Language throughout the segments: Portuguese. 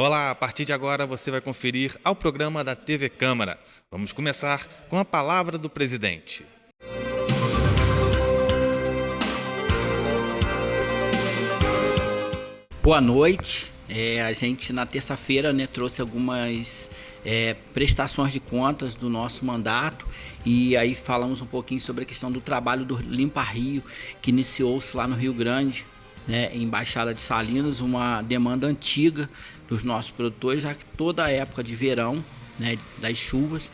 Olá, a partir de agora você vai conferir ao programa da TV Câmara. Vamos começar com a palavra do presidente. Boa noite. A gente na terça-feira trouxe algumas prestações de contas do nosso mandato e aí falamos um pouquinho sobre a questão do trabalho do Limpa Rio, que iniciou-se lá no Rio Grande, em Baixada de Salinas, uma demanda antiga dos nossos produtores, já que toda a época de verão, das chuvas,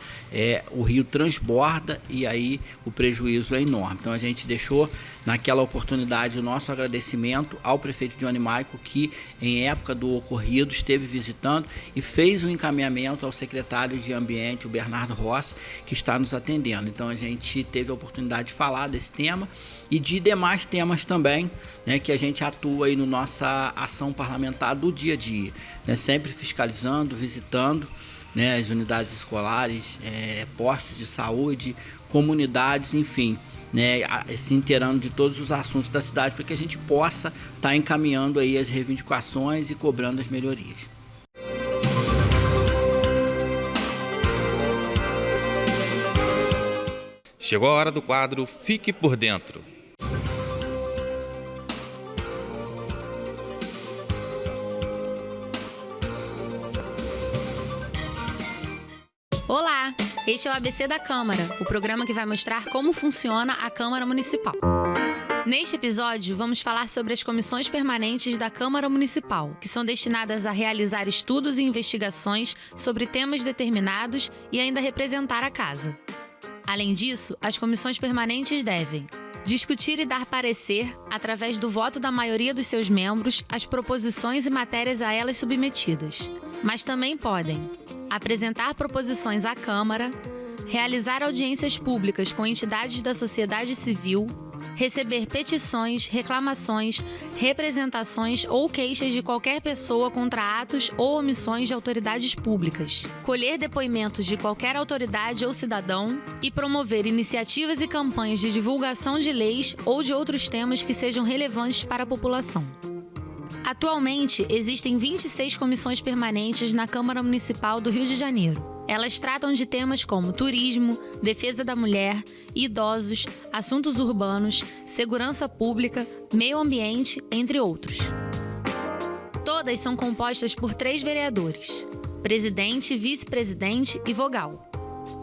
o rio transborda e aí o prejuízo é enorme. Então a gente deixou naquela oportunidade o nosso agradecimento ao prefeito Johnny Maico, que em época do ocorrido esteve visitando e fez um encaminhamento ao secretário de Ambiente, o Bernardo Rossi, que está nos atendendo. Então a gente teve a oportunidade de falar desse tema e de demais temas também, que a gente atua aí na nossa ação parlamentar do dia a dia, sempre fiscalizando, visitando as unidades escolares, postos de saúde, comunidades, enfim, se inteirando de todos os assuntos da cidade para que a gente possa estar encaminhando aí as reivindicações e cobrando as melhorias. Chegou a hora do quadro Fique por Dentro. Olá, este é o ABC da Câmara, o programa que vai mostrar como funciona a Câmara Municipal. Neste episódio, vamos falar sobre as comissões permanentes da Câmara Municipal, que são destinadas a realizar estudos e investigações sobre temas determinados e ainda representar a Casa. Além disso, as comissões permanentes devem discutir e dar parecer, através do voto da maioria dos seus membros, as proposições e matérias a elas submetidas. Mas também podem apresentar proposições à Câmara, realizar audiências públicas com entidades da sociedade civil, receber petições, reclamações, representações ou queixas de qualquer pessoa contra atos ou omissões de autoridades públicas, colher depoimentos de qualquer autoridade ou cidadão e promover iniciativas e campanhas de divulgação de leis ou de outros temas que sejam relevantes para a população. Atualmente, existem 26 comissões permanentes na Câmara Municipal do Rio de Janeiro. Elas tratam de temas como turismo, defesa da mulher, idosos, assuntos urbanos, segurança pública, meio ambiente, entre outros. Todas são compostas por 3 vereadores: presidente, vice-presidente e vogal.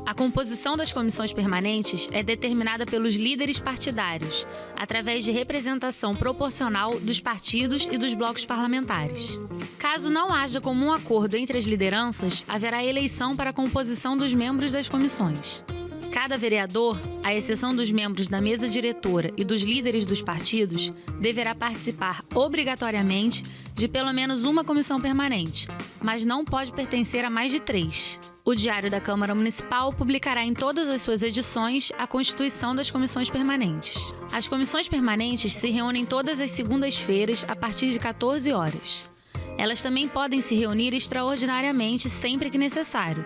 A composição das comissões permanentes é determinada pelos líderes partidários, através de representação proporcional dos partidos e dos blocos parlamentares. Caso não haja comum acordo entre as lideranças, haverá eleição para a composição dos membros das comissões. Cada vereador, à exceção dos membros da mesa diretora e dos líderes dos partidos, deverá participar obrigatoriamente de pelo menos uma comissão permanente, mas não pode pertencer a mais de 3. O Diário da Câmara Municipal publicará em todas as suas edições a constituição das comissões permanentes. As comissões permanentes se reúnem todas as segundas-feiras a partir de 14 horas. Elas também podem se reunir extraordinariamente sempre que necessário.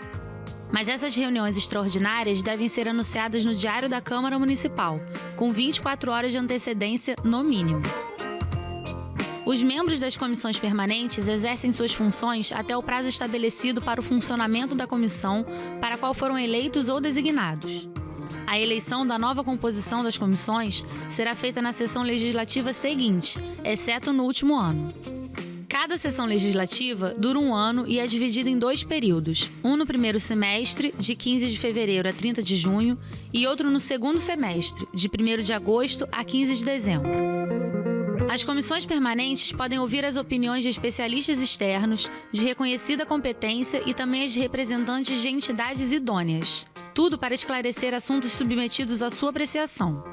Mas essas reuniões extraordinárias devem ser anunciadas no Diário da Câmara Municipal, com 24 horas de antecedência no mínimo. Os membros das comissões permanentes exercem suas funções até o prazo estabelecido para o funcionamento da comissão para a qual foram eleitos ou designados. A eleição da nova composição das comissões será feita na sessão legislativa seguinte, exceto no último ano. Cada sessão legislativa dura 1 ano e é dividida em 2 períodos, um no primeiro semestre, de 15 de fevereiro a 30 de junho, e outro no segundo semestre, de 1º de agosto a 15 de dezembro. As comissões permanentes podem ouvir as opiniões de especialistas externos, de reconhecida competência e também as de representantes de entidades idôneas. Tudo para esclarecer assuntos submetidos à sua apreciação.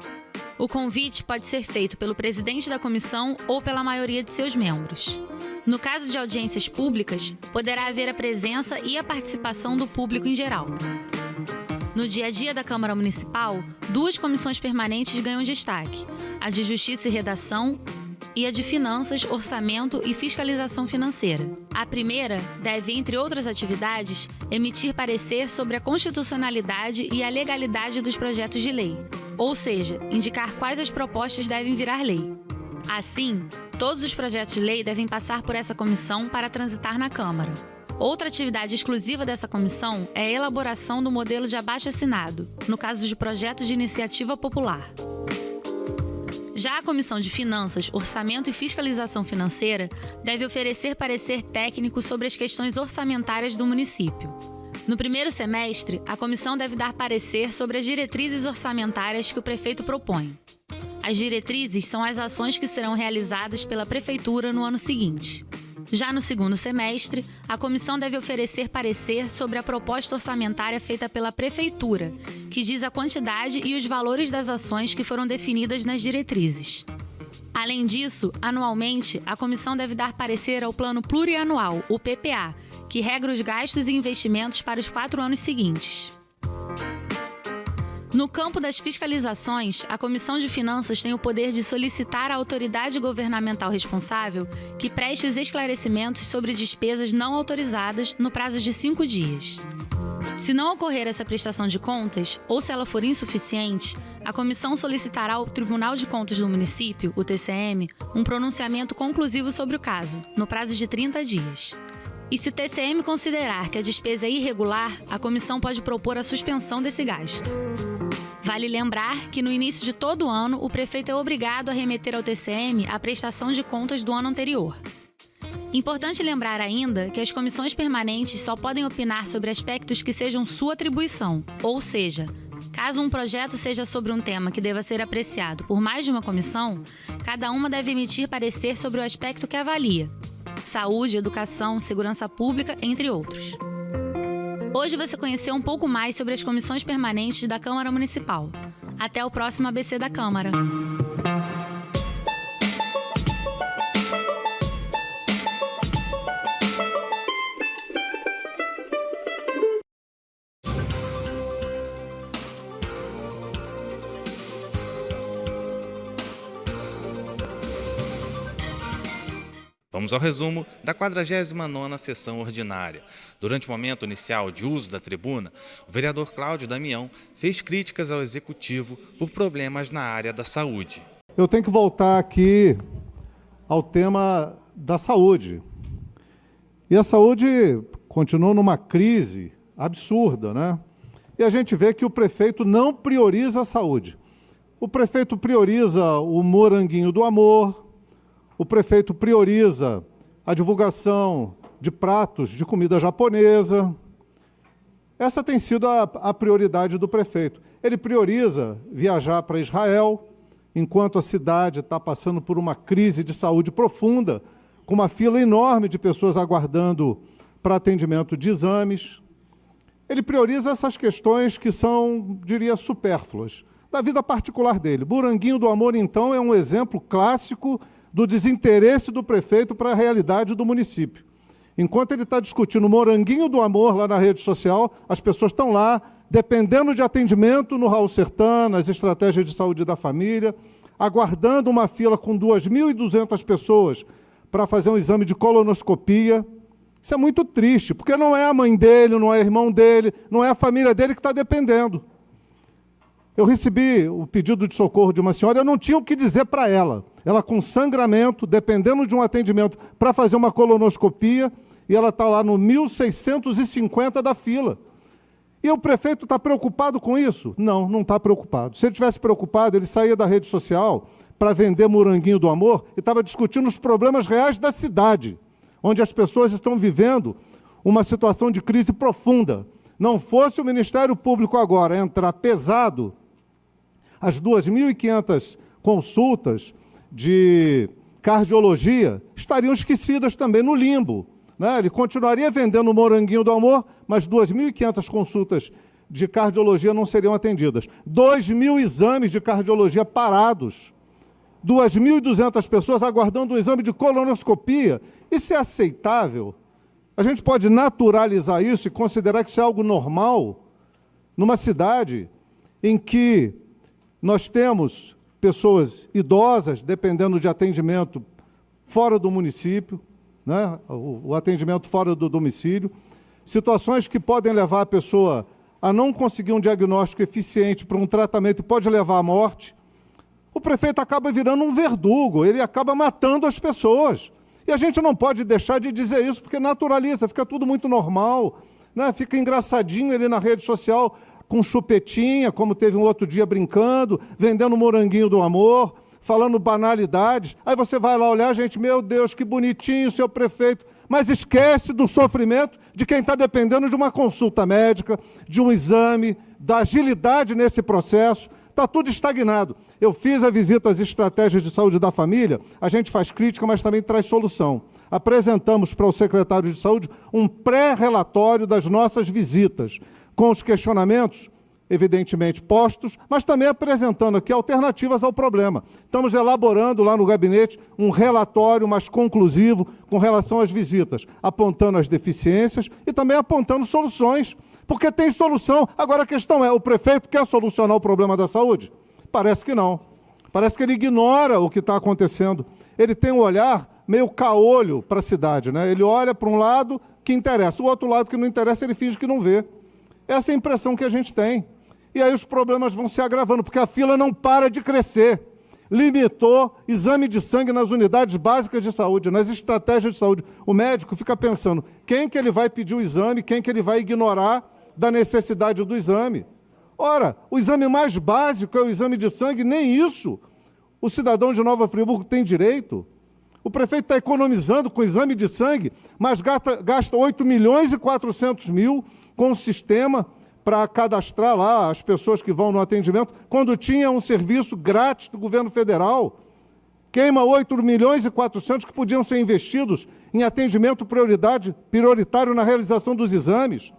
O convite pode ser feito pelo presidente da comissão ou pela maioria de seus membros. No caso de audiências públicas, poderá haver a presença e a participação do público em geral. No dia a dia da Câmara Municipal, 2 comissões permanentes ganham destaque: a de Justiça e Redação e a de Finanças, Orçamento e Fiscalização Financeira. A primeira deve, entre outras atividades, emitir parecer sobre a constitucionalidade e a legalidade dos projetos de lei, ou seja, indicar quais as propostas devem virar lei. Assim, Todos os projetos de lei devem passar por essa comissão para transitar na Câmara. Outra atividade exclusiva dessa comissão é a elaboração do modelo de abaixo-assinado, no caso de projetos de iniciativa popular. Já a Comissão de Finanças, Orçamento e Fiscalização Financeira deve oferecer parecer técnico sobre as questões orçamentárias do município. No primeiro semestre, a comissão deve dar parecer sobre as diretrizes orçamentárias que o prefeito propõe. As diretrizes são as ações que serão realizadas pela prefeitura no ano seguinte. Já no segundo semestre, a comissão deve oferecer parecer sobre a proposta orçamentária feita pela prefeitura, que diz a quantidade e os valores das ações que foram definidas nas diretrizes. Além disso, anualmente, a comissão deve dar parecer ao Plano Plurianual, o PPA, que regra os gastos e investimentos para os 4 anos seguintes. No campo das fiscalizações, a Comissão de Finanças tem o poder de solicitar à autoridade governamental responsável que preste os esclarecimentos sobre despesas não autorizadas no prazo de 5 dias. Se não ocorrer essa prestação de contas, ou se ela for insuficiente, a comissão solicitará ao Tribunal de Contas do Município, o TCM, um pronunciamento conclusivo sobre o caso, no prazo de 30 dias. E se o TCM considerar que a despesa é irregular, a comissão pode propor a suspensão desse gasto. Vale lembrar que no início de todo ano, o prefeito é obrigado a remeter ao TCM a prestação de contas do ano anterior. Importante lembrar ainda que as comissões permanentes só podem opinar sobre aspectos que sejam sua atribuição, ou seja, caso um projeto seja sobre um tema que deva ser apreciado por mais de uma comissão, cada uma deve emitir parecer sobre o aspecto que avalia: saúde, educação, segurança pública, entre outros. Hoje você conheceu um pouco mais sobre as comissões permanentes da Câmara Municipal. Até o próximo ABC da Câmara. Vamos ao resumo da 49ª sessão ordinária. Durante o momento inicial de uso da tribuna, o vereador Cláudio Damião fez críticas ao Executivo por problemas na área da saúde. Eu tenho que voltar aqui ao tema da saúde. E a saúde continua numa crise absurda, né? E a gente vê que o prefeito não prioriza a saúde. O prefeito prioriza o moranguinho do amor, o prefeito prioriza a divulgação de pratos de comida japonesa. Essa tem sido a prioridade do prefeito. Ele prioriza viajar para Israel, enquanto a cidade está passando por uma crise de saúde profunda, com uma fila enorme de pessoas aguardando para atendimento de exames. Ele prioriza essas questões que são, diria, supérfluas, da vida particular dele. Moranguinho do amor, então, é um exemplo clássico do desinteresse do prefeito para a realidade do município. Enquanto ele está discutindo o moranguinho do amor lá na rede social, as pessoas estão lá, dependendo de atendimento no Raul Sertã, nas estratégias de saúde da família, aguardando uma fila com 2.200 pessoas para fazer um exame de colonoscopia. Isso é muito triste, porque não é a mãe dele, não é o irmão dele, não é a família dele que está dependendo. Eu recebi o pedido de socorro de uma senhora, eu não tinha o que dizer para ela. Ela com sangramento, dependendo de um atendimento para fazer uma colonoscopia, e ela está lá no 1650 da fila. E o prefeito está preocupado com isso? Não, não está preocupado. Se ele tivesse preocupado, ele saía da rede social para vender moranguinho do amor e estava discutindo os problemas reais da cidade, onde as pessoas estão vivendo uma situação de crise profunda. Não fosse o Ministério Público agora entrar pesado, as 2.500 consultas de cardiologia estariam esquecidas também no limbo, né? Ele continuaria vendendo o moranguinho do amor, mas 2.500 consultas de cardiologia não seriam atendidas. 2.000 exames de cardiologia parados. 2.200 pessoas aguardando o exame de colonoscopia. Isso é aceitável? A gente pode naturalizar isso e considerar que isso é algo normal numa cidade em que nós temos pessoas idosas dependendo de atendimento fora do município, né? O atendimento fora do domicílio, situações que podem levar a pessoa a não conseguir um diagnóstico eficiente para um tratamento e pode levar à morte. o prefeito acaba virando um verdugo, ele acaba matando as pessoas. E a gente não pode deixar de dizer isso, porque naturaliza, fica tudo muito normal, né? Fica engraçadinho ele na rede social, com chupetinha, como teve um outro dia brincando, vendendo moranguinho do amor, falando banalidades. Aí você vai lá olhar, gente, meu Deus, que bonitinho o seu prefeito, mas esquece do sofrimento de quem está dependendo de uma consulta médica, de um exame, da agilidade nesse processo. Está tudo estagnado. Eu fiz a visita às estratégias de saúde da família, a gente faz crítica, mas também traz solução. Apresentamos para o secretário de saúde um pré-relatório das nossas visitas, com os questionamentos, evidentemente, postos, mas também apresentando aqui alternativas ao problema. Estamos elaborando lá no gabinete um relatório mais conclusivo com relação às visitas, apontando as deficiências e também apontando soluções, porque tem solução. Agora a questão é, o prefeito quer solucionar o problema da saúde? Parece que não. Parece que ele ignora o que está acontecendo. Ele tem um olhar meio caolho para a cidade, né? Ele olha para um lado que interessa, o outro lado que não interessa ele finge que não vê. Essa é a impressão que a gente tem. E aí os problemas vão se agravando, porque a fila não para de crescer. Limitou exame de sangue nas unidades básicas de saúde, nas estratégias de saúde. O médico fica pensando quem que ele vai pedir o exame, quem que ele vai ignorar da necessidade do exame. Ora, o exame mais básico é o exame de sangue, nem isso o cidadão de Nova Friburgo tem direito. O prefeito está economizando com o exame de sangue, mas gasta 8 milhões e 400 mil com o sistema para cadastrar lá as pessoas que vão no atendimento, quando tinha um serviço grátis do governo federal. Queima 8 milhões e 400 que podiam ser investidos em atendimento prioritário na realização dos exames.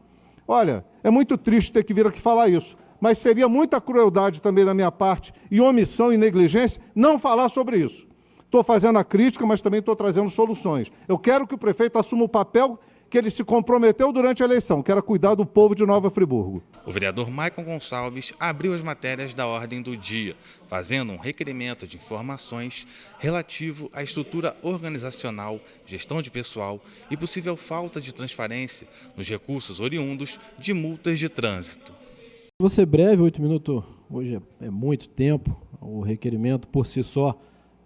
Olha, é muito triste ter que vir aqui falar isso, mas seria muita crueldade também da minha parte, e omissão e negligência, não falar sobre isso. Estou fazendo a crítica, mas também estou trazendo soluções. Eu quero que o prefeito assuma o papel que ele se comprometeu durante a eleição, que era cuidar do povo de Nova Friburgo. O vereador Maicon Gonçalves abriu as matérias da ordem do dia, fazendo um requerimento de informações relativo à estrutura organizacional, gestão de pessoal e possível falta de transparência nos recursos oriundos de multas de trânsito. Vou ser breve, 8 minutos hoje é muito tempo, o requerimento por si só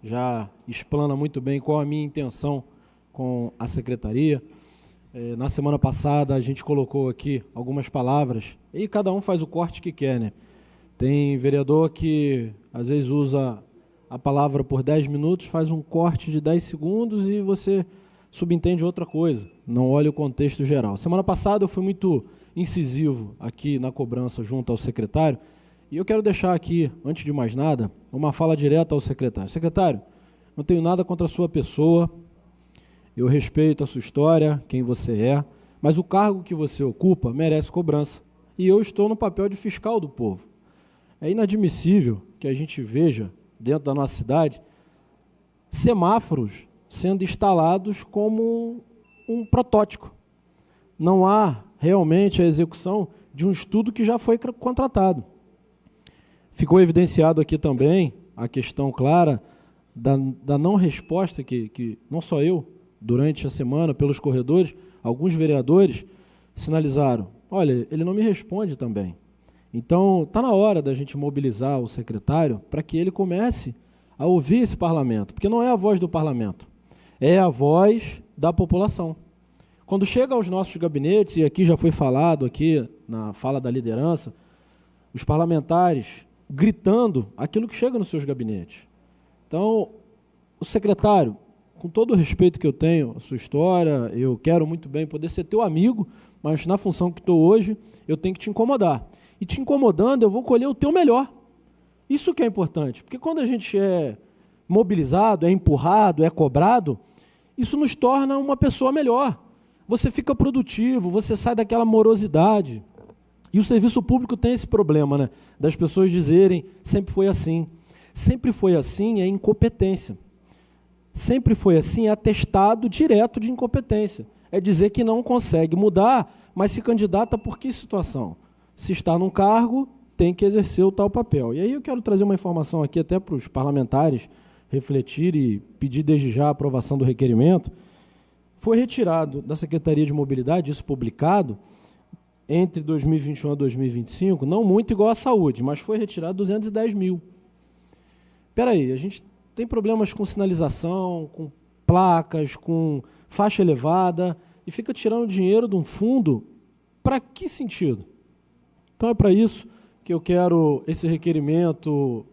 já explana muito bem qual a minha intenção com a secretaria. Na semana passada a gente colocou aqui algumas palavras e cada um faz o corte que quer, né? Tem vereador que às vezes usa a palavra por 10 minutos, faz um corte de 10 segundos e você subentende outra coisa, não olha o contexto geral. Semana passada eu fui muito incisivo aqui na cobrança junto ao secretário e eu quero deixar aqui, antes de mais nada, uma fala direta ao secretário. Secretário, não tenho nada contra a sua pessoa, eu respeito a sua história, quem você é, mas o cargo que você ocupa merece cobrança. E eu estou no papel de fiscal do povo. É inadmissível que a gente veja, dentro da nossa cidade, semáforos sendo instalados como um protótipo. Não há realmente a execução de um estudo que já foi contratado. Ficou evidenciado aqui também a questão clara da não resposta que não só eu, durante a semana, pelos corredores, alguns vereadores sinalizaram, olha, ele não me responde também. Então, está na hora da gente mobilizar o secretário para que ele comece a ouvir esse parlamento, porque não é a voz do parlamento, é a voz da população. Quando chega aos nossos gabinetes, e aqui já foi falado, aqui na fala da liderança, os parlamentares gritando aquilo que chega nos seus gabinetes. Então, o secretário, com todo o respeito que eu tenho à sua história, eu quero muito bem poder ser teu amigo, mas na função que estou hoje, eu tenho que te incomodar. E te incomodando, eu vou colher o teu melhor. Isso que é importante, porque quando a gente é mobilizado, é empurrado, é cobrado, isso nos torna uma pessoa melhor. Você fica produtivo, você sai daquela morosidade. E o serviço público tem esse problema, né? Das pessoas dizerem, sempre foi assim. Sempre foi assim é incompetência. Sempre foi assim é atestado direto de incompetência. É dizer que não consegue mudar, mas se candidata por que situação? Se está num cargo, tem que exercer o tal papel. E aí eu quero trazer uma informação aqui até para os parlamentares refletir e pedir desde já a aprovação do requerimento. Foi retirado da Secretaria de Mobilidade, isso publicado, entre 2021 e 2025, não muito igual à saúde, mas foi retirado 210 mil. espera aí, a gente tem problemas com sinalização, com placas, com faixa elevada, e fica tirando dinheiro de um fundo, para que sentido? Então é para isso que eu quero esse requerimento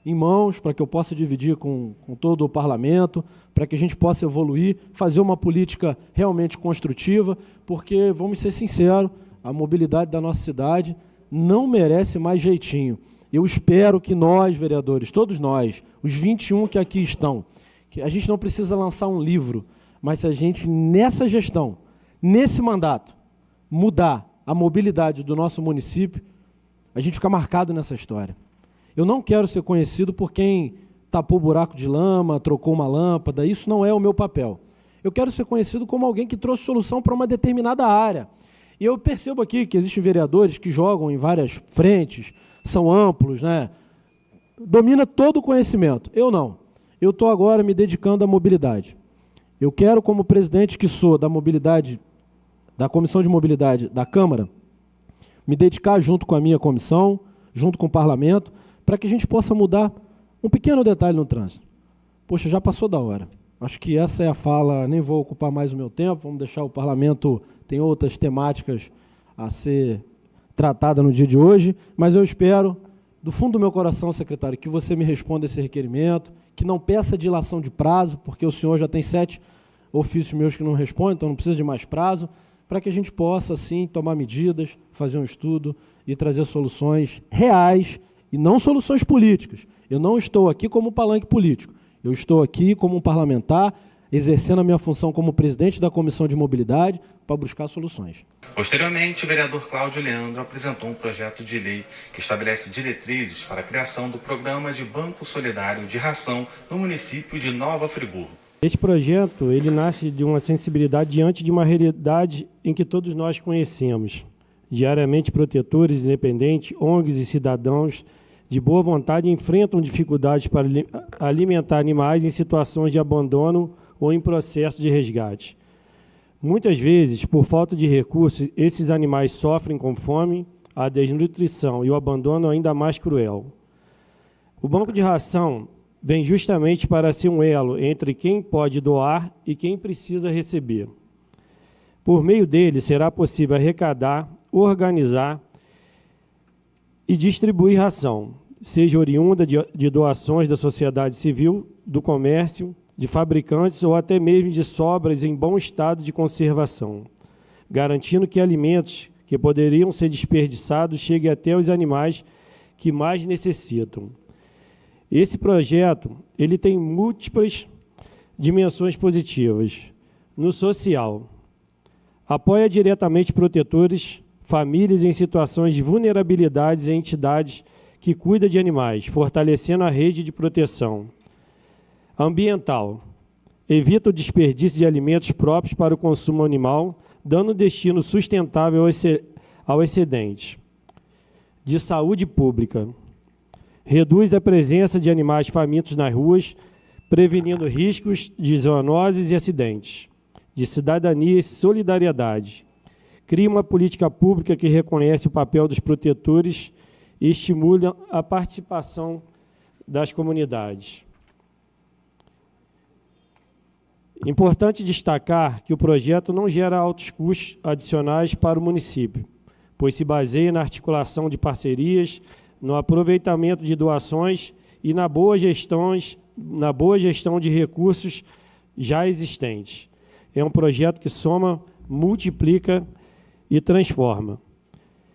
em mãos, para que eu possa dividir com todo o parlamento, para que a gente possa evoluir, fazer uma política realmente construtiva, porque, vamos ser sinceros, a mobilidade da nossa cidade não merece mais jeitinho. Eu espero que nós, vereadores, todos nós, os 21 que aqui estão, que a gente não precisa lançar um livro, mas se a gente, nessa gestão, nesse mandato, mudar a mobilidade do nosso município, a gente fica marcado nessa história. Eu não quero ser conhecido por quem tapou buraco de lama, trocou uma lâmpada, isso não é o meu papel. Eu quero ser conhecido como alguém que trouxe solução para uma determinada área. E eu percebo aqui que existem vereadores que jogam em várias frentes, são amplos, né? Domina todo o conhecimento. Eu não. Eu estou agora me dedicando à mobilidade. Eu quero, como presidente que sou da mobilidade, da Comissão de Mobilidade da Câmara, me dedicar junto com a minha comissão, junto com o parlamento, para que a gente possa mudar um pequeno detalhe no trânsito. Poxa, já passou da hora. Acho que essa é a fala, nem vou ocupar mais o meu tempo, vamos deixar o parlamento, tem outras temáticas a ser tratada no dia de hoje, mas eu espero, do fundo do meu coração, secretário, que você me responda esse requerimento, que não peça dilação de prazo, porque o senhor já tem 7 ofícios meus que não respondem, então não precisa de mais prazo, para que a gente possa, sim, tomar medidas, fazer um estudo e trazer soluções reais e não soluções políticas. Eu não estou aqui como palanque político, eu estou aqui como um parlamentar, exercendo a minha função como presidente da Comissão de Mobilidade para buscar soluções. Posteriormente, o vereador Cláudio Leandro apresentou um projeto de lei que estabelece diretrizes para a criação do programa de Banco Solidário de Ração no município de Nova Friburgo. Esse projeto ele nasce de uma sensibilidade diante de uma realidade em que todos nós conhecemos. Diariamente, protetores independentes, ONGs e cidadãos de boa vontade enfrentam dificuldades para alimentar animais em situações de abandono ou em processo de resgate. Muitas vezes, por falta de recursos, esses animais sofrem com fome, a desnutrição e o abandono ainda mais cruel. O banco de ração vem justamente para ser um elo entre quem pode doar e quem precisa receber. Por meio dele, será possível arrecadar, organizar e distribuir ração, seja oriunda de doações da sociedade civil, do comércio, de fabricantes ou até mesmo de sobras em bom estado de conservação, garantindo que alimentos que poderiam ser desperdiçados cheguem até os animais que mais necessitam. Esse projeto ele tem múltiplas dimensões positivas. No social, apoia diretamente protetores, famílias em situações de vulnerabilidades e entidades que cuidam de animais, fortalecendo a rede de proteção. Ambiental, evita o desperdício de alimentos próprios para o consumo animal, dando um destino sustentável ao excedente. De saúde pública, reduz a presença de animais famintos nas ruas, prevenindo riscos de zoonoses e acidentes. De cidadania e solidariedade, cria uma política pública que reconhece o papel dos protetores e estimula a participação das comunidades. Importante destacar que o projeto não gera altos custos adicionais para o município, pois se baseia na articulação de parcerias, no aproveitamento de doações e na boa gestão de recursos já existentes. É um projeto que soma, multiplica e transforma,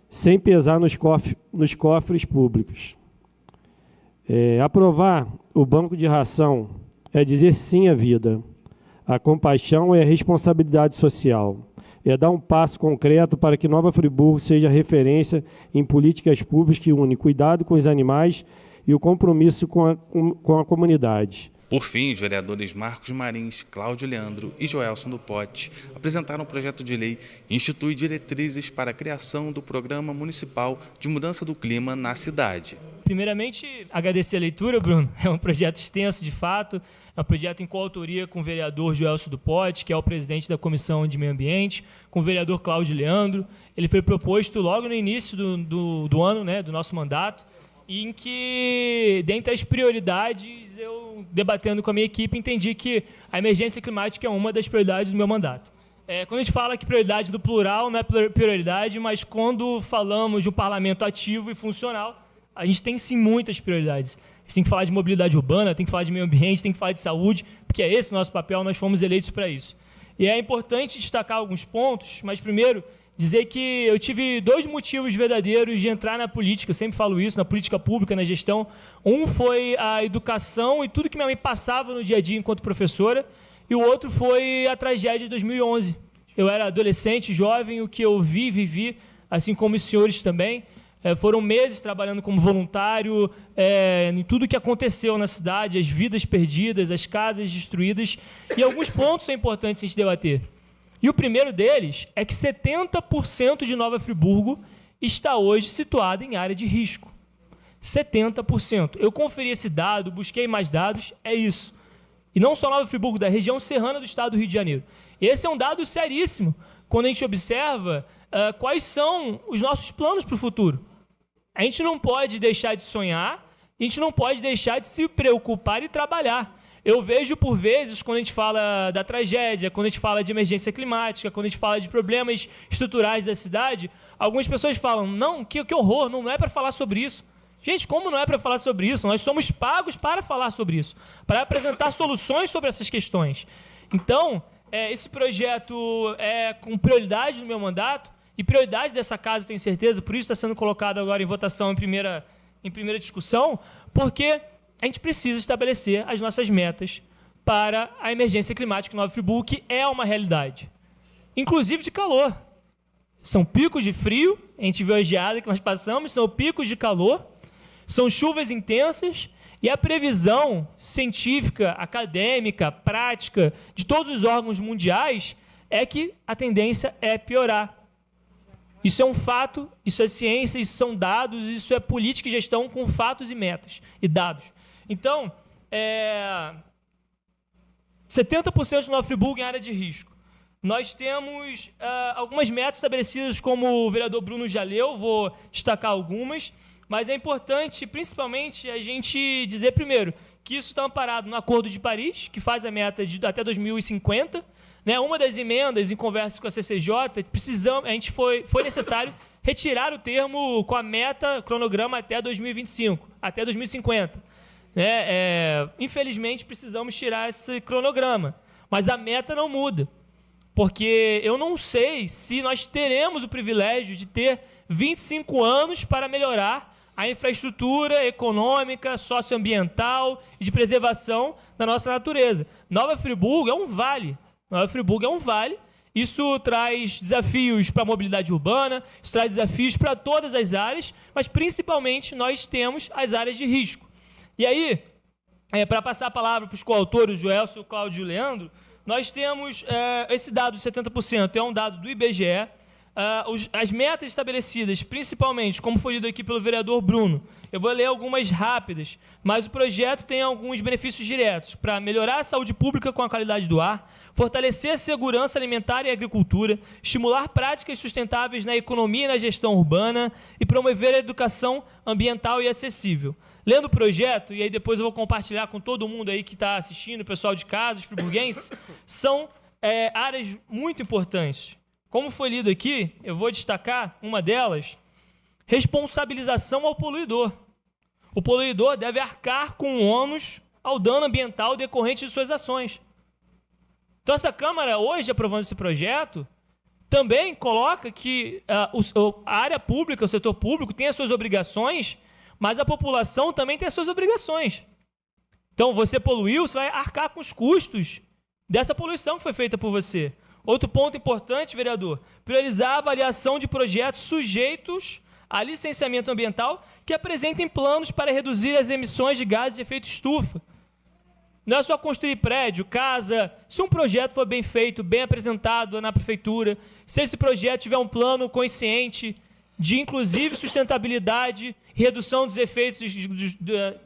sem pesar nos cofres públicos. Aprovar o banco de ração é dizer sim à vida. A compaixão é a responsabilidade social. É dar um passo concreto para que Nova Friburgo seja referência em políticas públicas que unem cuidado com os animais e o compromisso com a comunidade. Por fim, os vereadores Marcos Marins, Cláudio Leandro e Joelson do Pote apresentaram um projeto de lei que institui diretrizes para a criação do Programa Municipal de Mudança do Clima na cidade. Primeiramente, agradecer a leitura, Bruno. É um projeto extenso, de fato. É um projeto em coautoria com o vereador Joelson do Pote, que é o presidente da Comissão de Meio Ambiente, com o vereador Cláudio Leandro. Ele foi proposto logo no início do ano, né, do nosso mandato. em que, dentre as prioridades, eu, debatendo com a minha equipe, entendi que a emergência climática é uma das prioridades do meu mandato. Quando a gente fala que prioridade do plural não é prioridade, mas quando falamos de um parlamento ativo e funcional, a gente tem sim muitas prioridades. A gente tem que falar de mobilidade urbana, tem que falar de meio ambiente, tem que falar de saúde, porque é esse o nosso papel, nós fomos eleitos para isso. E é importante destacar alguns pontos, mas primeiro dizer que eu tive 2 motivos verdadeiros de entrar na política, eu sempre falo isso, na política pública, na gestão. Um foi a educação e tudo que minha mãe passava no dia a dia enquanto professora, e o outro foi a tragédia de 2011. Eu era adolescente, jovem, o que eu vivi, assim como os senhores também. Foram meses trabalhando como voluntário em tudo que aconteceu na cidade, as vidas perdidas, as casas destruídas, e alguns pontos são importantes a gente debater. E o primeiro deles é que 70% de Nova Friburgo está hoje situado em área de risco. 70%. Eu conferi esse dado, busquei mais dados, é isso. E não só Nova Friburgo, da região serrana do estado do Rio de Janeiro. Esse é um dado seríssimo quando a gente observa quais são os nossos planos para o futuro. A gente não pode deixar de sonhar, a gente não pode deixar de se preocupar e trabalhar. Eu vejo, por vezes, quando a gente fala da tragédia, quando a gente fala de emergência climática, quando a gente fala de problemas estruturais da cidade, algumas pessoas falam, não, que horror, não é para falar sobre isso. Gente, como não é para falar sobre isso? Nós somos pagos para falar sobre isso, para apresentar soluções sobre essas questões. Então, esse projeto é com prioridade no meu mandato, e prioridade dessa casa, tenho certeza, por isso está sendo colocado agora em votação em primeira discussão, porque a gente precisa estabelecer as nossas metas para a emergência climática em Nova Friburgo, que é uma realidade, inclusive de calor. São picos de frio, a gente viu a geada que nós passamos, são picos de calor, são chuvas intensas, e a previsão científica, acadêmica, prática, de todos os órgãos mundiais, é que a tendência é piorar. Isso é um fato, isso é ciência, isso são dados, isso é política e gestão com fatos e metas e dados. Então, 70% de Nova Friburgo em área de risco. Nós temos algumas metas estabelecidas, como o vereador Bruno já leu, vou destacar algumas, mas é importante, principalmente, a gente dizer primeiro que isso está amparado no Acordo de Paris, que faz a meta de até 2050, né? Uma das emendas, em conversa com a CCJ, foi necessário retirar o termo com a meta cronograma até 2025, até 2050. Né? Infelizmente, precisamos tirar esse cronograma, mas a meta não muda, porque eu não sei se nós teremos o privilégio de ter 25 anos para melhorar a infraestrutura econômica, socioambiental e de preservação da nossa natureza. Nova Friburgo é um vale. Nova Friburgo é um vale. Isso traz desafios para a mobilidade urbana, isso traz desafios para todas as áreas, mas principalmente nós temos as áreas de risco. E aí, para passar a palavra para os coautores, o Joelson, o Cláudio e o Leandro, nós temos esse dado de 70%, é um dado do IBGE. As metas estabelecidas, principalmente, como foi lido aqui pelo vereador Bruno, eu vou ler algumas rápidas, mas o projeto tem alguns benefícios diretos para melhorar a saúde pública com a qualidade do ar, fortalecer a segurança alimentar e a agricultura, estimular práticas sustentáveis na economia e na gestão urbana e promover a educação ambiental e acessível. Lendo o projeto, e aí depois eu vou compartilhar com todo mundo aí que está assistindo, o pessoal de casa, os friburguenses, são áreas muito importantes. Como foi lido aqui, eu vou destacar uma delas, responsabilização ao poluidor. O poluidor deve arcar com o ônus ao dano ambiental decorrente de suas ações. Então, essa Câmara, hoje, aprovando esse projeto, também coloca que a área pública, o setor público, tem as suas obrigações, mas a população também tem as suas obrigações. Então, você poluiu, você vai arcar com os custos dessa poluição que foi feita por você. Outro ponto importante, vereador, priorizar a avaliação de projetos sujeitos a licenciamento ambiental que apresentem planos para reduzir as emissões de gases de efeito estufa. Não é só construir prédio, casa. Se um projeto for bem feito, bem apresentado na prefeitura, se esse projeto tiver um plano consciente de, inclusive, sustentabilidade e redução dos efeitos de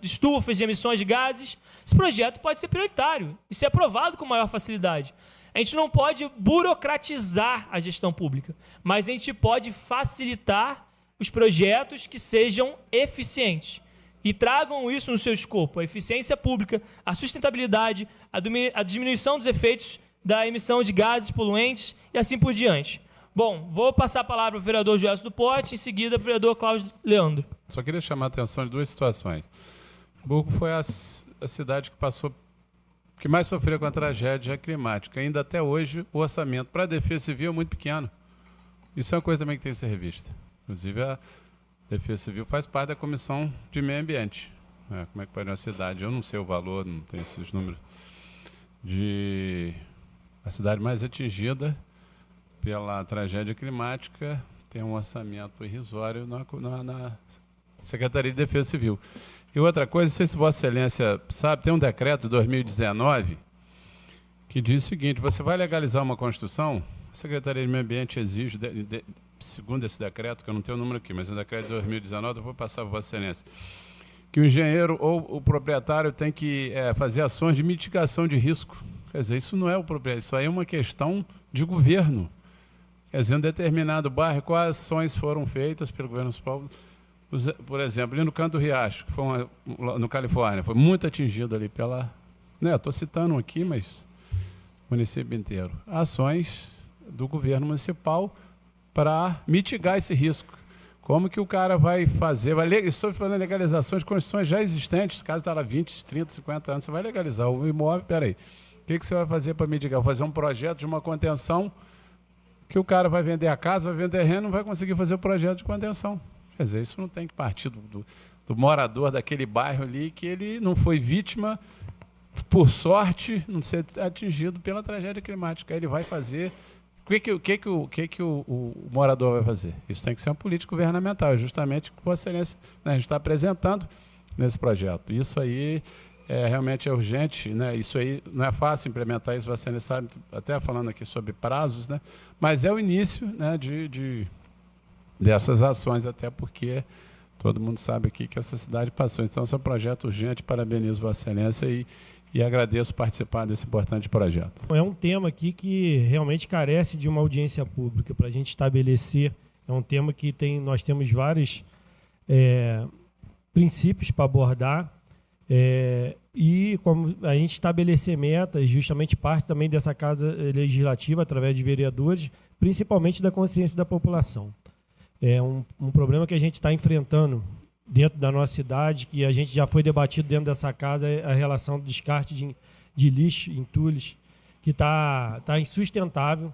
estufas, de emissões de gases, esse projeto pode ser prioritário e ser aprovado com maior facilidade. A gente não pode burocratizar a gestão pública, mas a gente pode facilitar os projetos que sejam eficientes. que tragam isso no seu escopo, a eficiência pública, a sustentabilidade, a diminuição dos efeitos da emissão de gases poluentes e assim por diante. Bom, vou passar a palavra para o vereador Joelson do Pote, em seguida para o vereador Cláudio Leandro. Só queria chamar a atenção de duas situações. Friburgo foi a cidade que mais sofreu com a tragédia climática. Ainda até hoje, o orçamento para a Defesa Civil é muito pequeno. Isso é uma coisa também que tem que ser revista. Inclusive, a Defesa Civil faz parte da Comissão de Meio Ambiente. Como é que pode uma cidade, eu não sei o valor, não tenho esses números, de a cidade mais atingida pela tragédia climática tem um orçamento irrisório na Secretaria de Defesa Civil. E outra coisa, não sei se Vossa Excelência sabe, tem um decreto de 2019 que diz o seguinte: você vai legalizar uma construção, a Secretaria de Meio Ambiente exige, segundo esse decreto, que eu não tenho o número aqui, mas é o decreto de 2019, eu vou passar para Vossa Excelência, que o engenheiro ou o proprietário tem que fazer ações de mitigação de risco. Quer dizer, isso não é o proprietário, isso aí é uma questão de governo. Quer dizer, em um determinado bairro, quais ações foram feitas pelo governo municipal? Por exemplo, ali no Canto do Riacho, que foi no Califórnia, foi muito atingido ali pela... Estou citando aqui, mas o município inteiro. Ações do governo municipal para mitigar esse risco. Como que o cara vai fazer? Estou falando de legalização de construções já existentes, caso está lá 20, 30, 50 anos, você vai legalizar o imóvel, peraí. O que você vai fazer para mitigar? Fazer um projeto de uma contenção que o cara vai vender a casa, vai vender terreno, não vai conseguir fazer o projeto de contenção. Quer dizer, isso não tem que partir do morador daquele bairro ali, que ele não foi vítima, por sorte, não ser atingido pela tragédia climática. Aí ele vai fazer... O que o morador vai fazer? Isso tem que ser uma política governamental, é justamente o que Vossa Excelência, a gente está apresentando nesse projeto. Isso aí realmente é urgente, né? Isso aí não é fácil implementar isso, Vossa Excelência sabe, até falando aqui sobre prazos, né? Mas é o início, né, dessas ações, até porque todo mundo sabe aqui que essa cidade passou. Então, esse é um projeto urgente, parabenizo Vossa Excelência e agradeço participar desse importante projeto. É um tema aqui que realmente carece de uma audiência pública para a gente estabelecer. É um tema que nós temos vários princípios para abordar e como a gente estabelecer metas, justamente parte também dessa casa legislativa, através de vereadores, principalmente da consciência da população. É um problema que a gente está enfrentando dentro da nossa cidade, que a gente já foi debatido dentro dessa casa, a relação do descarte de lixo, entulhos, que está insustentável.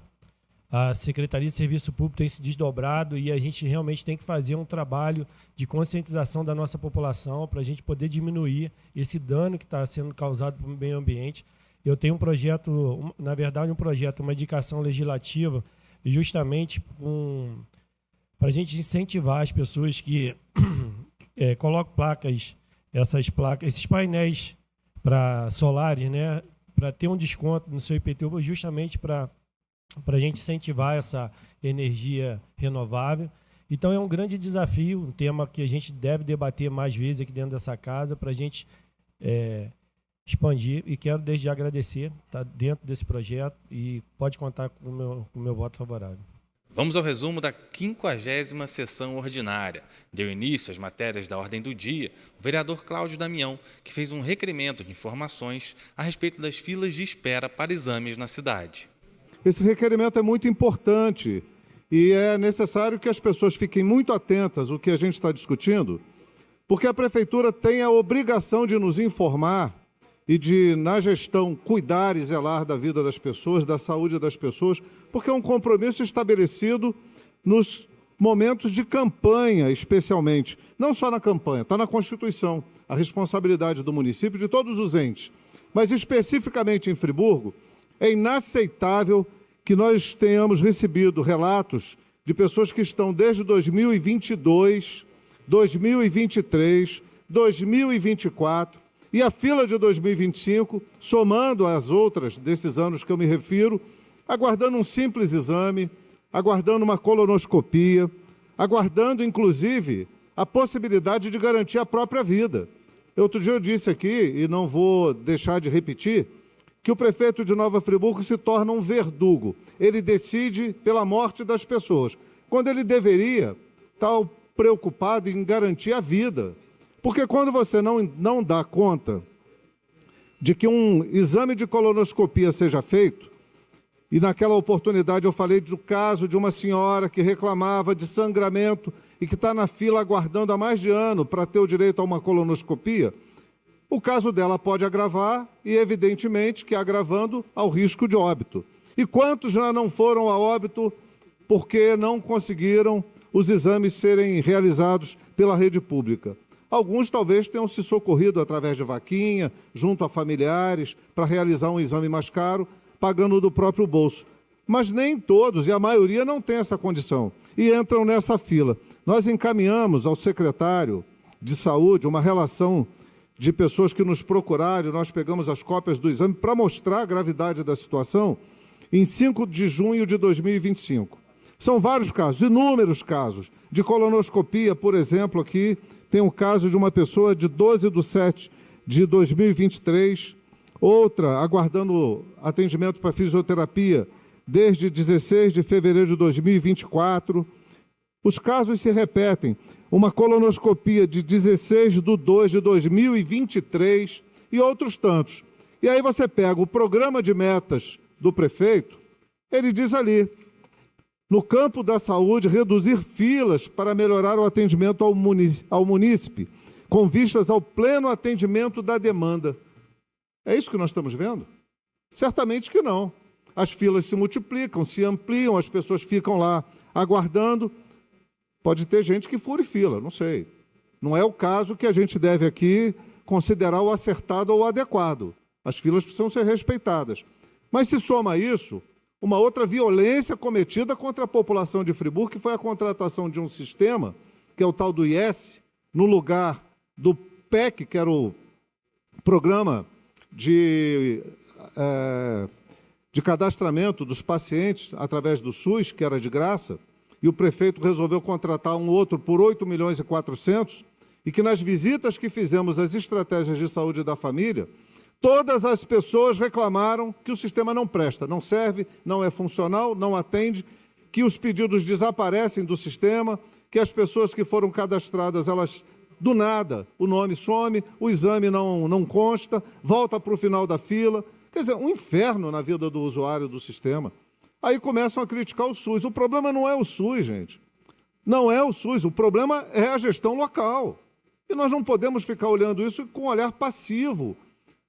A Secretaria de Serviço Público tem se desdobrado e a gente realmente tem que fazer um trabalho de conscientização da nossa população para a gente poder diminuir esse dano que está sendo causado para o meio ambiente. Eu tenho um projeto, uma indicação legislativa, justamente para a gente incentivar as pessoas que colocam esses painéis solares, né, para ter um desconto no seu IPTU, justamente para a gente incentivar essa energia renovável. Então é um grande desafio, um tema que a gente deve debater mais vezes aqui dentro dessa casa para a gente expandir. E quero desde já agradecer, tá dentro desse projeto e pode contar com o meu voto favorável. Vamos ao resumo da 50ª sessão ordinária. Deu início às matérias da ordem do dia o vereador Cláudio Damião, que fez um requerimento de informações a respeito das filas de espera para exames na cidade. Esse requerimento é muito importante e é necessário que as pessoas fiquem muito atentas ao que a gente está discutindo, porque a Prefeitura tem a obrigação de nos informar e de, na gestão, cuidar e zelar da vida das pessoas, da saúde das pessoas, porque é um compromisso estabelecido nos momentos de campanha, especialmente. Não só na campanha, está na Constituição, a responsabilidade do município e de todos os entes. Mas, especificamente em Friburgo, é inaceitável que nós tenhamos recebido relatos de pessoas que estão desde 2022, 2023, 2024, e a fila de 2025, somando as outras desses anos que eu me refiro, aguardando um simples exame, aguardando uma colonoscopia, aguardando, inclusive, a possibilidade de garantir a própria vida. Outro dia eu disse aqui, e não vou deixar de repetir, que o prefeito de Nova Friburgo se torna um verdugo. Ele decide pela morte das pessoas, quando ele deveria estar preocupado em garantir a vida. Porque quando você não dá conta de que um exame de colonoscopia seja feito, e naquela oportunidade eu falei do caso de uma senhora que reclamava de sangramento e que está na fila aguardando há mais de ano para ter o direito a uma colonoscopia, o caso dela pode agravar e, evidentemente, que agravando ao risco de óbito. E quantos já não foram a óbito porque não conseguiram os exames serem realizados pela rede pública? Alguns talvez tenham se socorrido através de vaquinha, junto a familiares, para realizar um exame mais caro, pagando do próprio bolso. Mas nem todos, e a maioria não tem essa condição, e entram nessa fila. Nós encaminhamos ao secretário de Saúde uma relação de pessoas que nos procuraram, nós pegamos as cópias do exame para mostrar a gravidade da situação, em 5 de junho de 2025. São vários casos, inúmeros casos, de colonoscopia, por exemplo, aqui tem um caso de uma pessoa de 12/7/2023, outra aguardando atendimento para fisioterapia desde 16 de fevereiro de 2024. Os casos se repetem. Uma colonoscopia de 16/2/2023 e outros tantos. E aí você pega o programa de metas do prefeito, ele diz ali, no campo da saúde, reduzir filas para melhorar o atendimento ao munícipe, com vistas ao pleno atendimento da demanda. É isso que nós estamos vendo? Certamente que não. As filas se multiplicam, se ampliam, as pessoas ficam lá aguardando. Pode ter gente que fure fila, não sei. Não é o caso que a gente deve aqui considerar o acertado ou o adequado. As filas precisam ser respeitadas. Mas se soma a isso uma outra violência cometida contra a população de Friburgo, que foi a contratação de um sistema, que é o tal do IES, no lugar do PEC, que era o programa de cadastramento dos pacientes através do SUS, que era de graça, e o prefeito resolveu contratar um outro por 8.400.000, e que nas visitas que fizemos às estratégias de saúde da família, todas as pessoas reclamaram que o sistema não presta, não serve, não é funcional, não atende, que os pedidos desaparecem do sistema, que as pessoas que foram cadastradas, elas, do nada, o nome some, o exame não consta, volta para o final da fila. Quer dizer, um inferno na vida do usuário do sistema. Aí começam a criticar o SUS. O problema não é o SUS, gente. Não é o SUS, o problema é a gestão local. E nós não podemos ficar olhando isso com um olhar passivo,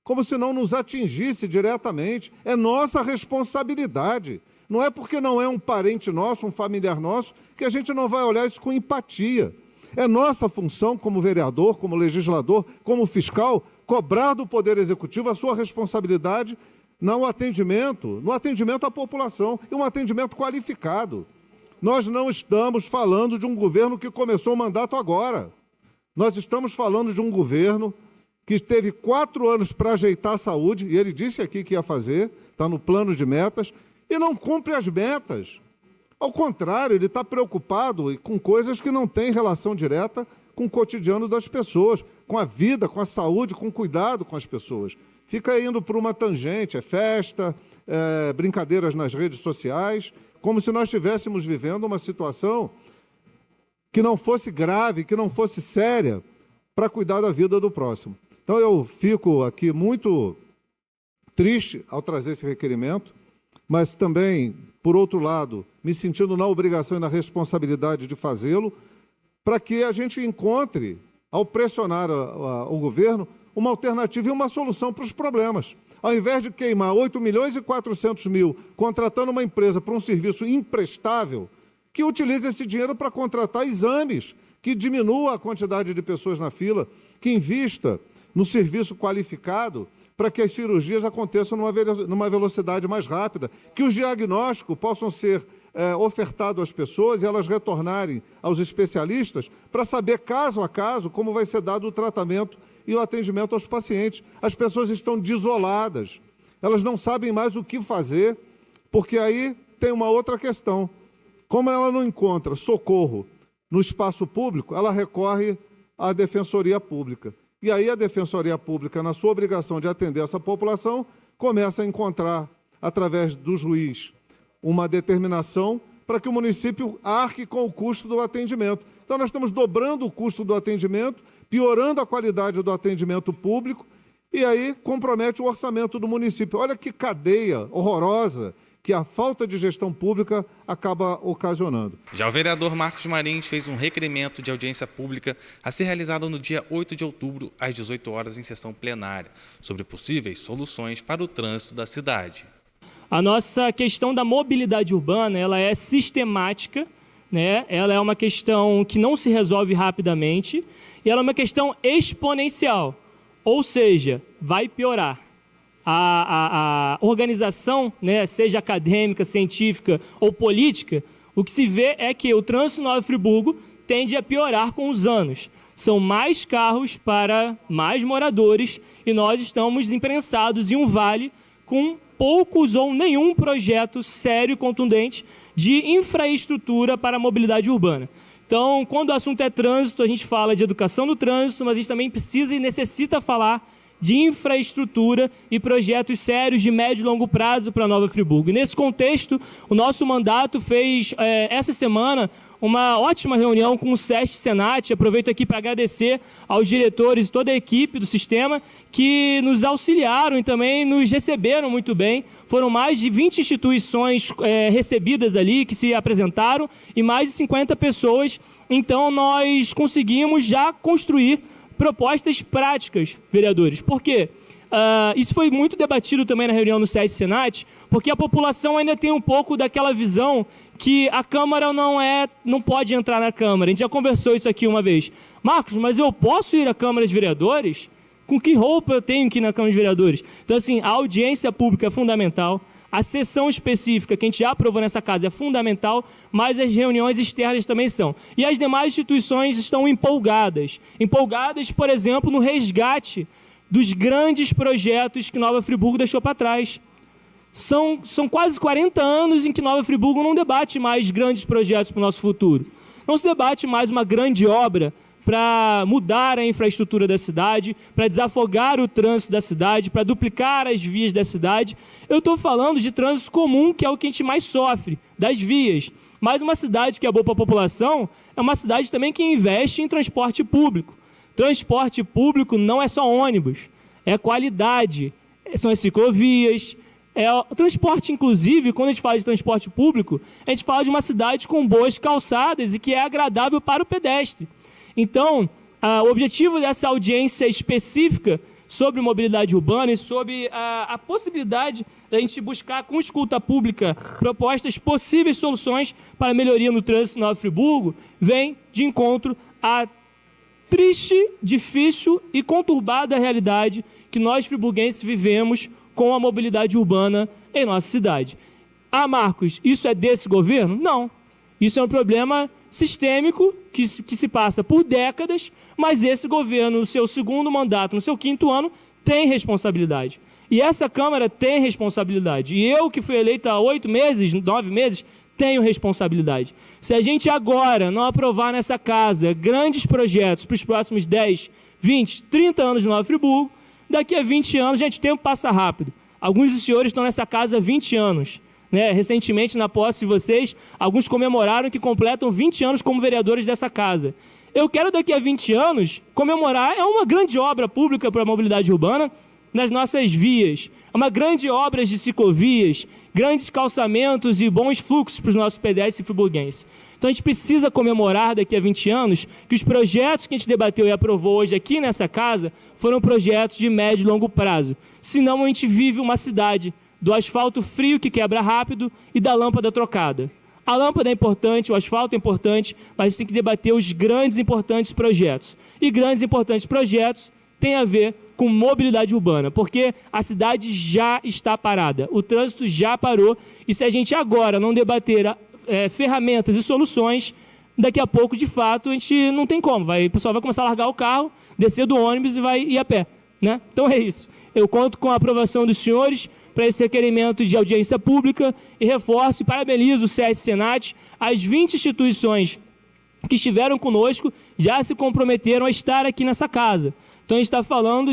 como se não nos atingisse diretamente. É nossa responsabilidade. Não é porque não é um parente nosso, um familiar nosso, que a gente não vai olhar isso com empatia. É nossa função como vereador, como legislador, como fiscal, cobrar do Poder Executivo a sua responsabilidade no atendimento à população, e um atendimento qualificado. Nós não estamos falando de um governo que começou o mandato agora. Nós estamos falando de um governo que teve 4 anos para ajeitar a saúde, e ele disse aqui que ia fazer, está no plano de metas, e não cumpre as metas. Ao contrário, ele está preocupado com coisas que não têm relação direta com o cotidiano das pessoas, com a vida, com a saúde, com o cuidado com as pessoas. Fica indo por uma tangente, é festa, brincadeiras nas redes sociais, como se nós estivéssemos vivendo uma situação que não fosse grave, que não fosse séria, para cuidar da vida do próximo. Então, eu fico aqui muito triste ao trazer esse requerimento, mas também, por outro lado, me sentindo na obrigação e na responsabilidade de fazê-lo, para que a gente encontre, ao pressionar o governo, uma alternativa e uma solução para os problemas. Ao invés de queimar 8.400.000 contratando uma empresa para um serviço imprestável, que utilize esse dinheiro para contratar exames, que diminua a quantidade de pessoas na fila, que invista no serviço qualificado para que as cirurgias aconteçam numa velocidade mais rápida, que os diagnósticos possam ser ofertados às pessoas e elas retornarem aos especialistas para saber, caso a caso, como vai ser dado o tratamento e o atendimento aos pacientes. As pessoas estão desoladas, elas não sabem mais o que fazer, porque aí tem uma outra questão. Como ela não encontra socorro no espaço público, ela recorre à Defensoria Pública. E aí a Defensoria Pública, na sua obrigação de atender essa população, começa a encontrar, através do juiz, uma determinação para que o município arque com o custo do atendimento. Então, nós estamos dobrando o custo do atendimento, piorando a qualidade do atendimento público, e aí compromete o orçamento do município. Olha que cadeia horrorosa que a falta de gestão pública acaba ocasionando. Já o vereador Marcos Marins fez um requerimento de audiência pública a ser realizado no dia 8 de outubro, às 18 horas, em sessão plenária, sobre possíveis soluções para o trânsito da cidade. A nossa questão da mobilidade urbana, ela é sistemática, né? Ela é uma questão que não se resolve rapidamente e ela é uma questão exponencial, ou seja, vai piorar. A organização, né, seja acadêmica, científica ou política, o que se vê é que o trânsito em Nova Friburgo tende a piorar com os anos. São mais carros para mais moradores e nós estamos imprensados em um vale com poucos ou nenhum projeto sério e contundente de infraestrutura para a mobilidade urbana. Então, quando o assunto é trânsito, a gente fala de educação do trânsito, mas a gente também precisa e necessita falar de infraestrutura e projetos sérios de médio e longo prazo para Nova Friburgo. E nesse contexto, o nosso mandato fez, essa semana, uma ótima reunião com o SESC Senat. Aproveito aqui para agradecer aos diretores e toda a equipe do sistema que nos auxiliaram e também nos receberam muito bem. Foram mais de 20 instituições recebidas ali, que se apresentaram, e mais de 50 pessoas. Então, nós conseguimos já construir propostas práticas, vereadores. Por quê? Isso foi muito debatido também na reunião no SESC Senat, porque a população ainda tem um pouco daquela visão que a Câmara não pode entrar na Câmara. A gente já conversou isso aqui uma vez. Marcos, mas eu posso ir à Câmara de Vereadores? Com que roupa eu tenho que ir na Câmara de Vereadores? Então, assim, a audiência pública é fundamental. A sessão específica que a gente já aprovou nessa casa é fundamental, mas as reuniões externas também são. E as demais instituições estão empolgadas. Empolgadas, por exemplo, no resgate dos grandes projetos que Nova Friburgo deixou para trás. São quase 40 anos em que Nova Friburgo não debate mais grandes projetos para o nosso futuro. Não se debate mais uma grande obra para mudar a infraestrutura da cidade, para desafogar o trânsito da cidade, para duplicar as vias da cidade. Eu estou falando de trânsito comum, que é o que a gente mais sofre, das vias. Mas uma cidade que é boa para a população é uma cidade também que investe em transporte público. Transporte público não é só ônibus, é qualidade, são as ciclovias. O transporte, inclusive, quando a gente fala de transporte público, a gente fala de uma cidade com boas calçadas e que é agradável para o pedestre. Então, o objetivo dessa audiência específica sobre mobilidade urbana e sobre a possibilidade da gente buscar com escuta pública propostas, possíveis soluções para a melhoria no trânsito em Nova Friburgo, vem de encontro à triste, difícil e conturbada realidade que nós friburguenses vivemos com a mobilidade urbana em nossa cidade. Marcos, isso é desse governo? Não. Isso é um problema sistêmico que se passa por décadas, mas esse governo, no seu segundo mandato, no seu 5º ano, tem responsabilidade. E essa Câmara tem responsabilidade. E eu, que fui eleito há 8 meses, 9 meses, tenho responsabilidade. Se a gente agora não aprovar nessa casa grandes projetos para os próximos 10, 20, 30 anos de Nova Friburgo, daqui a 20 anos, gente, o tempo passa rápido. Alguns dos senhores estão nessa casa há 20 anos. Recentemente, na posse de vocês, alguns comemoraram que completam 20 anos como vereadores dessa casa. Eu quero, daqui a 20 anos, comemorar uma grande obra pública para a mobilidade urbana nas nossas vias. Uma grande obra de ciclovias, grandes calçamentos e bons fluxos para os nossos pedestres e friburguenses. Então, a gente precisa comemorar, daqui a 20 anos, que os projetos que a gente debateu e aprovou hoje aqui nessa casa foram projetos de médio e longo prazo. Senão, a gente vive uma cidade do asfalto frio que quebra rápido e da lâmpada trocada. A lâmpada é importante, o asfalto é importante, mas a gente tem que debater os grandes e importantes projetos. E grandes e importantes projetos têm a ver com mobilidade urbana, porque a cidade já está parada, o trânsito já parou, e se a gente agora não debater ferramentas e soluções, daqui a pouco, de fato, a gente não tem como. O pessoal vai começar a largar o carro, descer do ônibus e vai ir a pé. Então é isso. Eu conto com a aprovação dos senhores para esse requerimento de audiência pública e reforço e parabenizo o SESC Senat, as 20 instituições que estiveram conosco já se comprometeram a estar aqui nessa casa. Então a gente está falando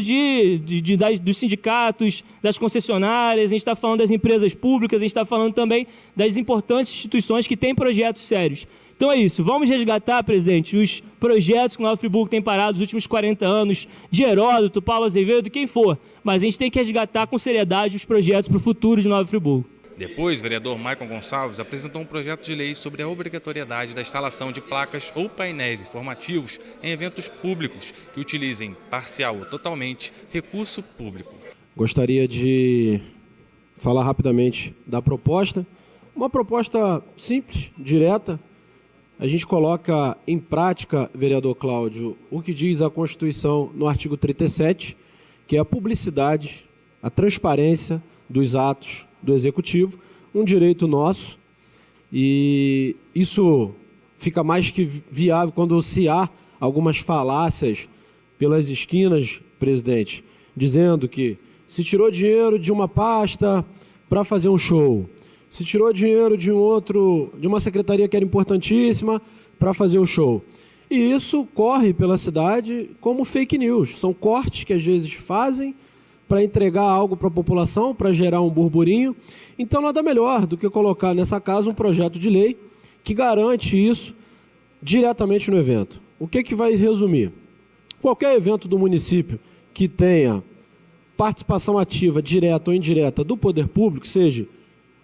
dos sindicatos, das concessionárias, a gente está falando das empresas públicas, a gente está falando também das importantes instituições que têm projetos sérios. Então é isso, vamos resgatar, presidente, os projetos que o Nova Friburgo tem parado nos últimos 40 anos, de Heródoto, Paulo Azevedo, quem for, mas a gente tem que resgatar com seriedade os projetos para o futuro de Nova Friburgo. Depois, o vereador Maicon Gonçalves apresentou um projeto de lei sobre a obrigatoriedade da instalação de placas ou painéis informativos em eventos públicos que utilizem parcial ou totalmente recurso público. Gostaria de falar rapidamente da proposta. Uma proposta simples, direta. A gente coloca em prática, vereador Cláudio, o que diz a Constituição no artigo 37, que é a publicidade, a transparência dos atos do Executivo, um direito nosso, e isso fica mais que viável quando se há algumas falácias pelas esquinas, presidente, dizendo que se tirou dinheiro de uma pasta para fazer um show, se tirou dinheiro de uma secretaria que era importantíssima para fazer o show. E isso corre pela cidade como fake news, são cortes que às vezes fazem para entregar algo para a população, para gerar um burburinho. Então, nada melhor do que colocar nessa casa um projeto de lei que garante isso diretamente no evento. O que vai resumir? Qualquer evento do município que tenha participação ativa, direta ou indireta, do poder público, seja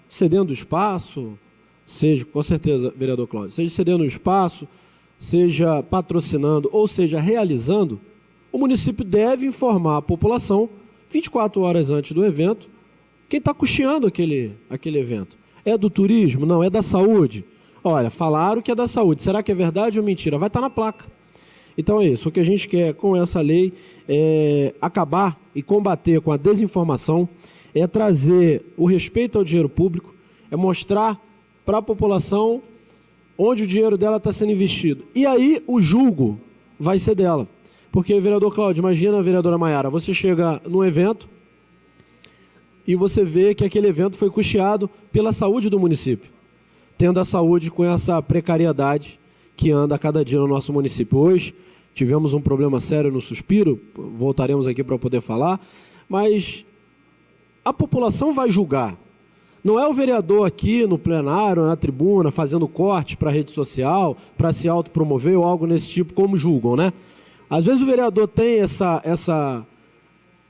cedendo espaço, seja, com certeza, vereador Cláudio, seja cedendo espaço, seja patrocinando ou seja realizando, o município deve informar a população 24 horas antes do evento, quem está custeando aquele evento. É do turismo? Não, é da saúde. Olha, falaram que é da saúde. Será que é verdade ou mentira? Vai estar na placa. Então é isso. O que a gente quer com essa lei é acabar e combater com a desinformação, é trazer o respeito ao dinheiro público, é mostrar para a população onde o dinheiro dela está sendo investido. E aí o julgo vai ser dela. Porque, vereador Cláudio, imagina, vereadora Maiara, você chega num evento e você vê que aquele evento foi custeado pela saúde do município, tendo a saúde com essa precariedade que anda a cada dia no nosso município. Hoje tivemos um problema sério no Suspiro, voltaremos aqui para poder falar, mas a população vai julgar. Não é o vereador aqui no plenário, na tribuna, fazendo corte para a rede social, para se autopromover ou algo nesse tipo, como julgam, né? Às vezes o vereador tem essa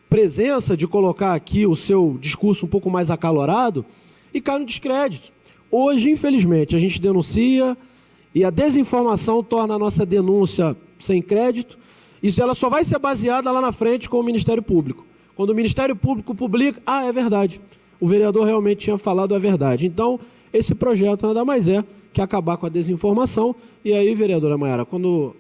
presença de colocar aqui o seu discurso um pouco mais acalorado e cai no descrédito. Hoje, infelizmente, a gente denuncia e a desinformação torna a nossa denúncia sem crédito. Isso ela só vai ser baseada lá na frente com o Ministério Público. Quando o Ministério Público publica, é verdade, o vereador realmente tinha falado a verdade. Então, esse projeto nada mais é que acabar com a desinformação. E aí, vereadora Maiara, quando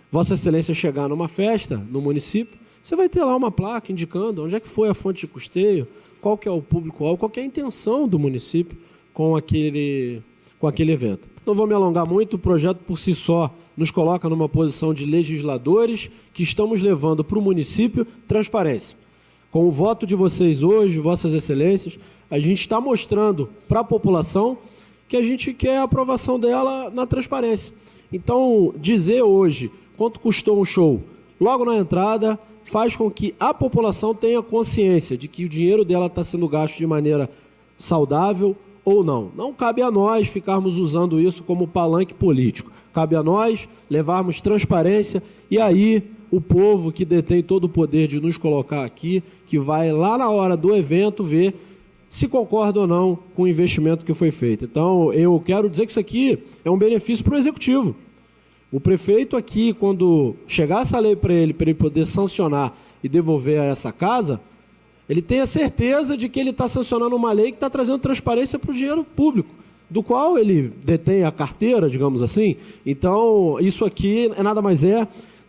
Vossa Excelência chegar numa festa no município, você vai ter lá uma placa indicando onde é que foi a fonte de custeio, qual que é o público-alvo, qual que é a intenção do município com aquele evento. Não vou me alongar muito, o projeto por si só nos coloca numa posição de legisladores que estamos levando para o município transparência. Com o voto de vocês hoje, Vossas Excelências, a gente está mostrando para a população que a gente quer a aprovação dela na transparência. Então, dizer hoje quanto custou um show logo na entrada faz com que a população tenha consciência de que o dinheiro dela está sendo gasto de maneira saudável ou não. Não cabe a nós ficarmos usando isso como palanque político. Cabe a nós levarmos transparência e aí o povo que detém todo o poder de nos colocar aqui, que vai lá na hora do evento ver se concorda ou não com o investimento que foi feito. Então, eu quero dizer que isso aqui é um benefício para o Executivo. O prefeito aqui, quando chegar essa lei para ele poder sancionar e devolver a essa casa, ele tem a certeza de que ele está sancionando uma lei que está trazendo transparência para o dinheiro público, do qual ele detém a carteira, digamos assim. Então, isso aqui é nada mais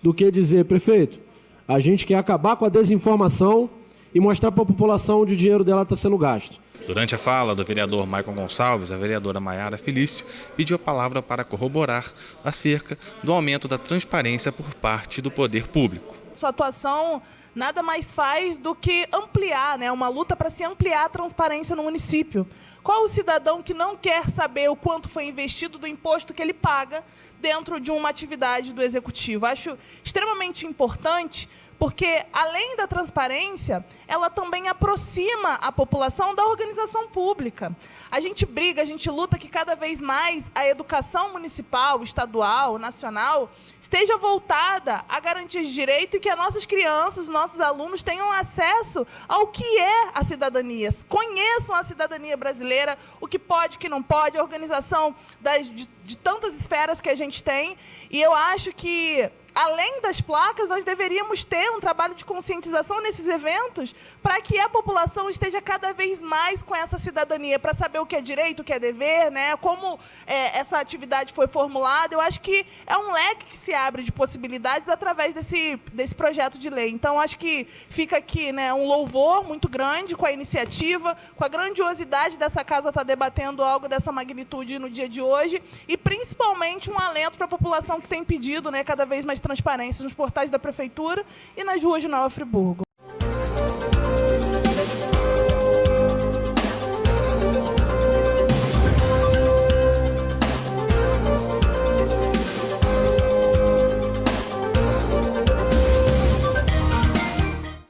do que dizer, prefeito, a gente quer acabar com a desinformação e mostrar para a população onde o dinheiro dela está sendo gasto. Durante a fala do vereador Maicon Gonçalves, a vereadora Maiara Felício pediu a palavra para corroborar acerca do aumento da transparência por parte do poder público. Sua atuação nada mais faz do que ampliar, uma luta para se ampliar a transparência no município. Qual o cidadão que não quer saber o quanto foi investido do imposto que ele paga dentro de uma atividade do Executivo? Acho extremamente importante, Porque, além da transparência, ela também aproxima a população da organização pública. A gente briga, a gente luta que cada vez mais a educação municipal, estadual, nacional, esteja voltada a garantir direito e que as nossas crianças, os nossos alunos tenham acesso ao que é a cidadania, conheçam a cidadania brasileira, o que pode, o que não pode, a organização de tantas esferas que a gente tem. E eu acho que, além das placas, nós deveríamos ter um trabalho de conscientização nesses eventos para que a população esteja cada vez mais com essa cidadania, para saber o que é direito, o que é dever, né? Como essa atividade foi formulada. Eu acho que é um leque que se abre de possibilidades através desse projeto de lei. Então, acho que fica aqui, né, um louvor muito grande com a iniciativa, com a grandiosidade dessa casa estar debatendo algo dessa magnitude no dia de hoje e, principalmente, um alento para a população que tem pedido, né, cada vez mais transparência nos portais da Prefeitura e nas ruas de Nova Friburgo.